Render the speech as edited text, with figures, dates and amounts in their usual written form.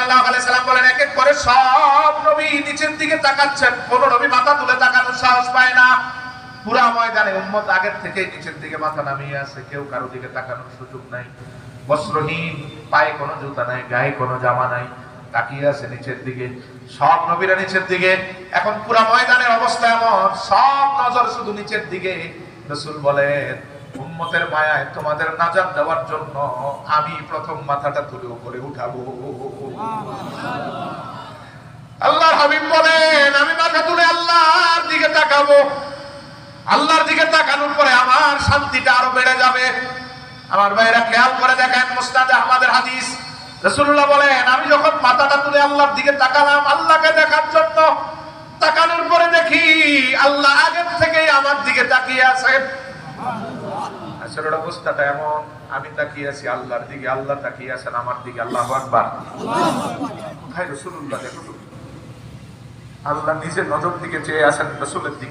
সাল্লাল্লাহু আলাইহি সাল্লাম বলেন, এক এক করে সব নবী নিচের দিকে তাকাচ্ছেন, কোন নবী মাথা তুলে তাকানোর সাহস পায় না। পুরা ময়দানে উম্মত আগের থেকে নিচের দিকে মাথা নামিয়ে আছে, কেউ কারো দিকে তাকানোর সুযোগ নাই। বস্ত্রহীন, পায়ে কোনো জুতা নাই, গায়ে কোনো জামা নাই, তাকিয়ে আছে নিচের দিকে। সব নবীরা নিচের দিকে। এখন পুরা ময়দানের অবস্থা এমন, সব নজর শুধু নিচের দিকে। রাসূল বলেন, উম্মতের মায়ায় তোমাদের নাজাত দেওয়ার জন্য আমি প্রথম মাথাটা তুলে উপরে উঠাবো। আল্লাহর হাবিব বলেন, আমি মাথা তুলে আল্লাহর দিকে তাকাবো। আল্লাহর দিকে তাকানোর পরে আমার শান্তিটা আরো বেড়ে যাবে। আমার ভাইরা খেয়াল করে দেখেন, মুসনাদ আহমদের হাদিস, রাসূলুল্লাহ বলেন, আমি যখন মাথাটা তুলে আল্লাহর দিকে তাকালাম আল্লাহকে দেখার জন্য, তাকানোর পরে দেখি আল্লাহ আগের থেকেই আমার দিকে তাকিয়ে আছেন। আসলে অবস্থাটা এমন, আমি তাকিয়ে আছি আল্লাহর দিকে, আল্লাহ তাকিয়ে আছেন আমার দিকে। আল্লাহু আকবার। ভাই রাসূলুল্লাহ দেখো, আল্লাহ নিজের নজর দিকে চেয়ে আছেন রাসূলের দিকে।